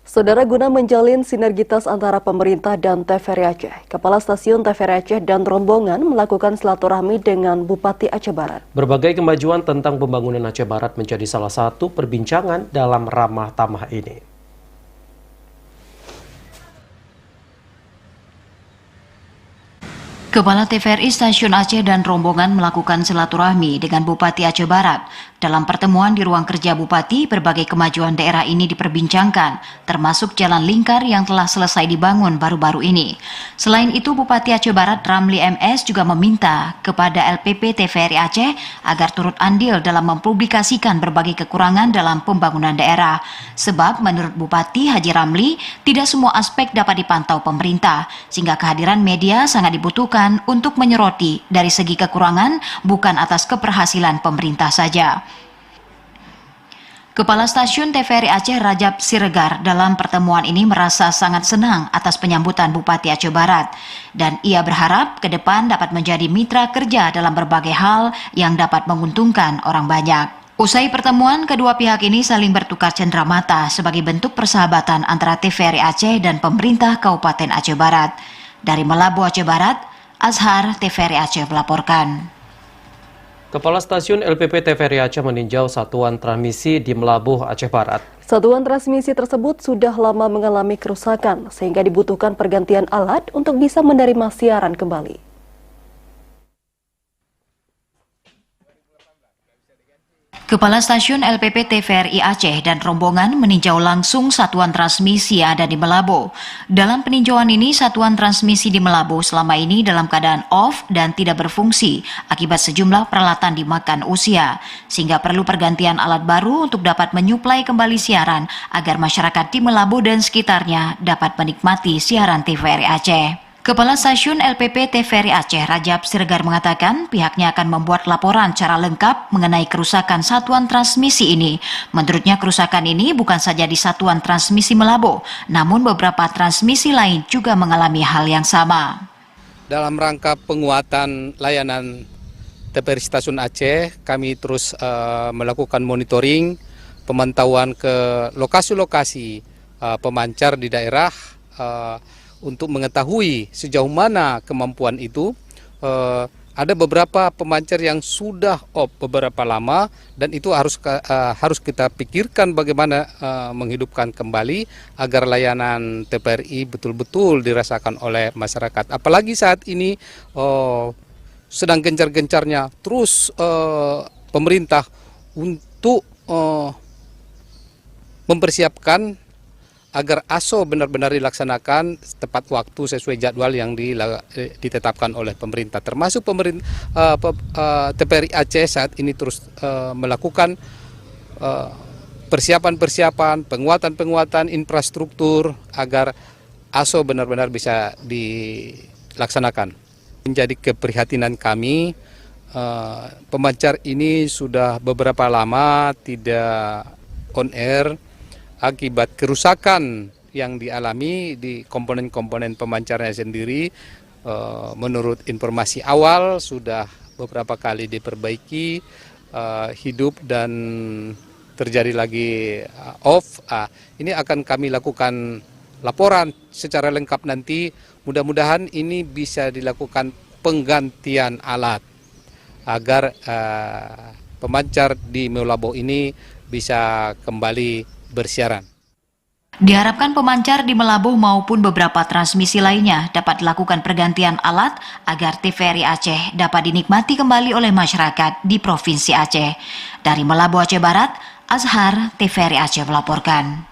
Saudara, guna menjalin sinergitas antara pemerintah dan TVRI Aceh, Kepala Stasiun TVRI Aceh dan rombongan melakukan silaturahmi dengan Bupati Aceh Barat. Berbagai kemajuan tentang pembangunan Aceh Barat menjadi salah satu perbincangan dalam Ramah Tamah ini. Kepala TVRI Stasiun Aceh dan rombongan melakukan silaturahmi dengan Bupati Aceh Barat. Dalam pertemuan di ruang kerja Bupati, berbagai kemajuan daerah ini diperbincangkan, termasuk jalan lingkar yang telah selesai dibangun baru-baru ini. Selain itu, Bupati Aceh Barat Ramli MS juga meminta kepada LPP TVRI Aceh agar turut andil dalam mempublikasikan berbagai kekurangan dalam pembangunan daerah. Sebab menurut Bupati Haji Ramli, tidak semua aspek dapat dipantau pemerintah, sehingga kehadiran media sangat dibutuhkan untuk menyoroti dari segi kekurangan, bukan atas keberhasilan pemerintah saja. Kepala Stasiun TVRI Aceh Rajab Siregar dalam pertemuan ini merasa sangat senang atas penyambutan Bupati Aceh Barat, dan ia berharap ke depan dapat menjadi mitra kerja dalam berbagai hal yang dapat menguntungkan orang banyak. Usai pertemuan, kedua pihak ini saling bertukar cenderamata sebagai bentuk persahabatan antara TVRI Aceh dan pemerintah Kabupaten Aceh Barat. Dari Melabu, Aceh Barat, Azhar, TVRI Aceh melaporkan. Kepala Stasiun LPP TVRI Aceh meninjau satuan transmisi di Melabuh, Aceh Barat. Satuan transmisi tersebut sudah lama mengalami kerusakan sehingga dibutuhkan pergantian alat untuk bisa menerima siaran kembali. Kepala Stasiun LPP TVRI Aceh dan rombongan meninjau langsung satuan transmisi yang ada di Melabu. Dalam peninjauan ini, satuan transmisi di Melabu selama ini dalam keadaan off dan tidak berfungsi akibat sejumlah peralatan dimakan usia, sehingga perlu pergantian alat baru untuk dapat menyuplai kembali siaran agar masyarakat di Melabu dan sekitarnya dapat menikmati siaran TVRI Aceh. Kepala Stasiun LPP TVRI Aceh Rajab Siregar mengatakan pihaknya akan membuat laporan secara lengkap mengenai kerusakan satuan transmisi ini. Menurutnya kerusakan ini bukan saja di satuan transmisi Melabu, namun beberapa transmisi lain juga mengalami hal yang sama. Dalam rangka penguatan layanan TVRI Stasiun Aceh, kami terus melakukan monitoring, pemantauan ke lokasi-lokasi pemancar di daerah, untuk mengetahui sejauh mana kemampuan itu. Ada beberapa pemancar yang sudah off beberapa lama, dan itu harus kita pikirkan bagaimana menghidupkan kembali agar layanan TVRI betul-betul dirasakan oleh masyarakat. Apalagi saat ini sedang gencar-gencarnya terus pemerintah untuk mempersiapkan agar ASO benar-benar dilaksanakan tepat waktu sesuai jadwal yang ditetapkan oleh pemerintah. Termasuk TVRI Aceh saat ini terus melakukan persiapan-persiapan, penguatan-penguatan infrastruktur agar ASO benar-benar bisa dilaksanakan. Menjadi keprihatinan kami, pemancar ini sudah beberapa lama tidak on air akibat kerusakan yang dialami di komponen-komponen pemancarnya sendiri. Menurut informasi awal sudah beberapa kali diperbaiki, hidup dan terjadi lagi off. Ini akan kami lakukan laporan secara lengkap nanti. Mudah-mudahan ini bisa dilakukan penggantian alat agar pemancar di Melabu ini bisa kembali bersiaran. Diharapkan pemancar di Melabuh maupun beberapa transmisi lainnya dapat dilakukan pergantian alat agar TVRI Aceh dapat dinikmati kembali oleh masyarakat di Provinsi Aceh. Dari Melabuh, Aceh Barat, Azhar, TVRI Aceh melaporkan.